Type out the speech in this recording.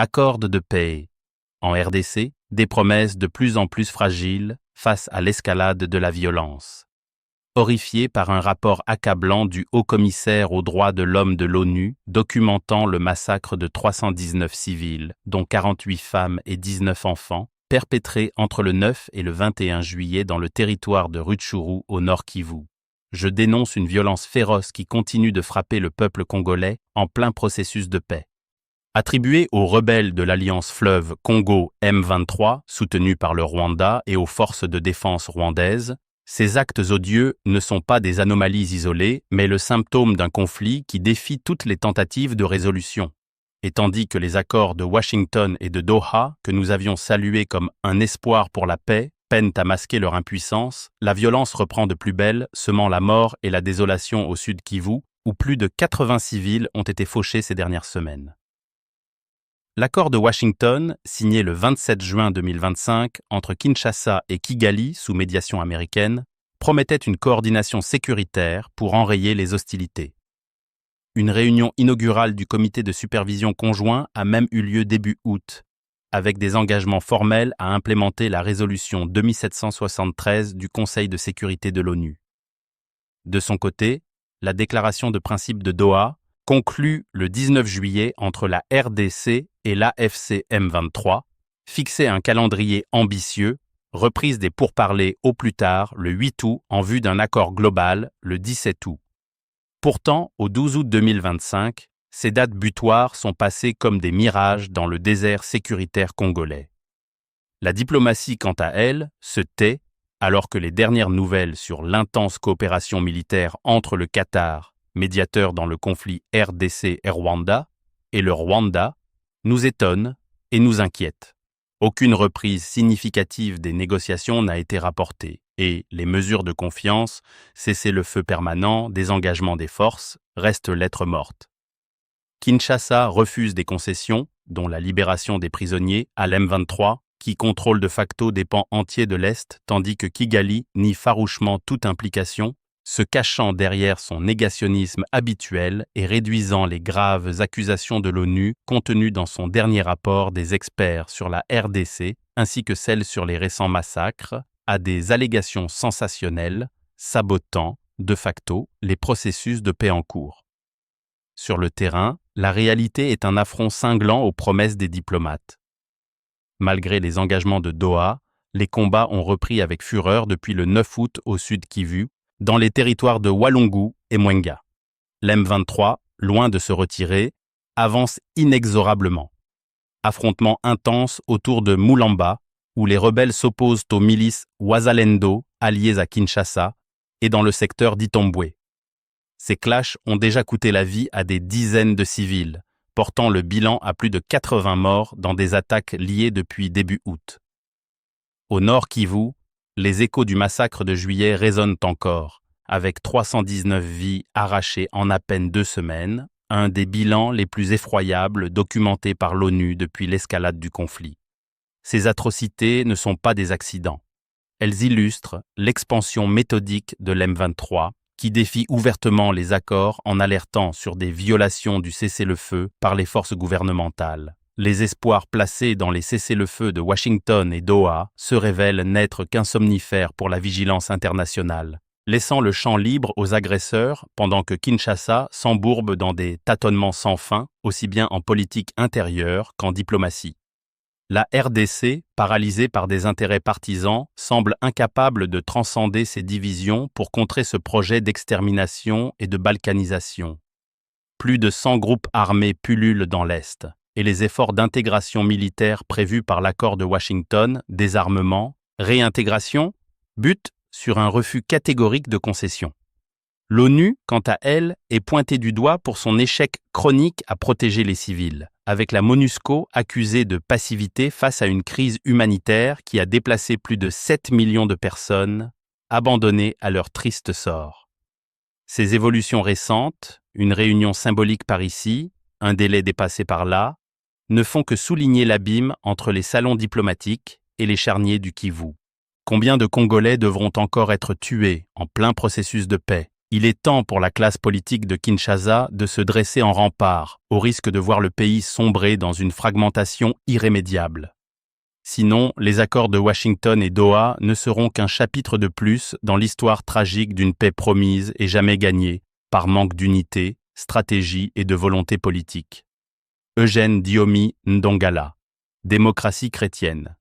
Accord de paix. En RDC, des promesses de plus en plus fragiles face à l'escalade de la violence. Horrifié par un rapport accablant du Haut-Commissaire aux droits de l'homme de l'ONU documentant le massacre de 319 civils, dont 48 femmes et 19 enfants, perpétré entre le 9 et le 21 juillet dans le territoire de Rutshuru au Nord Kivu. Je dénonce une violence féroce qui continue de frapper le peuple congolais en plein processus de paix. Attribué aux rebelles de l'Alliance Fleuve Congo M23, soutenus par le Rwanda et aux forces de défense rwandaises, ces actes odieux ne sont pas des anomalies isolées, mais le symptôme d'un conflit qui défie toutes les tentatives de résolution. Et tandis que les accords de Washington et de Doha, que nous avions salués comme un espoir pour la paix, peinent à masquer leur impuissance, la violence reprend de plus belle, semant la mort et la désolation au sud Kivu, où plus de 80 civils ont été fauchés ces dernières semaines. L'accord de Washington, signé le 27 juin 2025 entre Kinshasa et Kigali sous médiation américaine, promettait une coordination sécuritaire pour enrayer les hostilités. Une réunion inaugurale du comité de supervision conjoint a même eu lieu début août, avec des engagements formels à implémenter la résolution 2773 du Conseil de sécurité de l'ONU. De son côté, la déclaration de principe de Doha, conclue le 19 juillet entre la RDC et l'AFC M23, fixait un calendrier ambitieux, reprise des pourparlers au plus tard le 8 août en vue d'un accord global le 17 août. Pourtant, au 12 août 2025, ces dates butoirs sont passées comme des mirages dans le désert sécuritaire congolais. La diplomatie, quant à elle, se tait alors que les dernières nouvelles sur l'intense coopération militaire entre le Qatar, médiateur dans le conflit RDC et Rwanda, et le Rwanda, nous étonnent et nous inquiètent. Aucune reprise significative des négociations n'a été rapportée et les mesures de confiance, cessez-le-feu permanent, désengagement des forces, restent lettre morte. Kinshasa refuse des concessions, dont la libération des prisonniers à l'M23, qui contrôle de facto des pans entiers de l'Est, tandis que Kigali nie farouchement toute implication, se cachant derrière son négationnisme habituel et réduisant les graves accusations de l'ONU contenues dans son dernier rapport des experts sur la RDC, ainsi que celles sur les récents massacres, à des allégations sensationnelles, sabotant, de facto, les processus de paix en cours. Sur le terrain, la réalité est un affront cinglant aux promesses des diplomates. Malgré les engagements de Doha, les combats ont repris avec fureur depuis le 9 août au sud Kivu, dans les territoires de Walungu et Mwenga. L'M23, loin de se retirer, avance inexorablement. Affrontements intenses autour de Mulamba, où les rebelles s'opposent aux milices Wazalendo, alliées à Kinshasa, et dans le secteur d'Itombwe. Ces clashs ont déjà coûté la vie à des dizaines de civils, portant le bilan à plus de 80 morts dans des attaques liées depuis début août. Au nord Kivu, les échos du massacre de juillet résonnent encore, avec 319 vies arrachées en à peine 2 semaines, un des bilans les plus effroyables documentés par l'ONU depuis l'escalade du conflit. Ces atrocités ne sont pas des accidents. Elles illustrent l'expansion méthodique de l'M23, qui défie ouvertement les accords en alertant sur des violations du cessez-le-feu par les forces gouvernementales. Les espoirs placés dans les cessez-le-feu de Washington et Doha se révèlent n'être qu'un somnifère pour la vigilance internationale, laissant le champ libre aux agresseurs pendant que Kinshasa s'embourbe dans des tâtonnements sans fin, aussi bien en politique intérieure qu'en diplomatie. La RDC, paralysée par des intérêts partisans, semble incapable de transcender ces divisions pour contrer ce projet d'extermination et de balkanisation. Plus de 100 groupes armés pullulent dans l'Est, et les efforts d'intégration militaire prévus par l'accord de Washington, désarmement, réintégration, butent sur un refus catégorique de concessions. L'ONU, quant à elle, est pointée du doigt pour son échec chronique à protéger les civils, avec la MONUSCO accusée de passivité face à une crise humanitaire qui a déplacé plus de 7 millions de personnes, abandonnées à leur triste sort. Ces évolutions récentes, une réunion symbolique par ici, un délai dépassé par là, ne font que souligner l'abîme entre les salons diplomatiques et les charniers du Kivu. Combien de Congolais devront encore être tués en plein processus de paix, Il est temps pour la classe politique de Kinshasa de se dresser en rempart, au risque de voir le pays sombrer dans une fragmentation irrémédiable. Sinon, les accords de Washington et Doha ne seront qu'un chapitre de plus dans l'histoire tragique d'une paix promise et jamais gagnée, par manque d'unité, stratégie et de volonté politique. Eugène Diomi Ndongala, Démocratie chrétienne.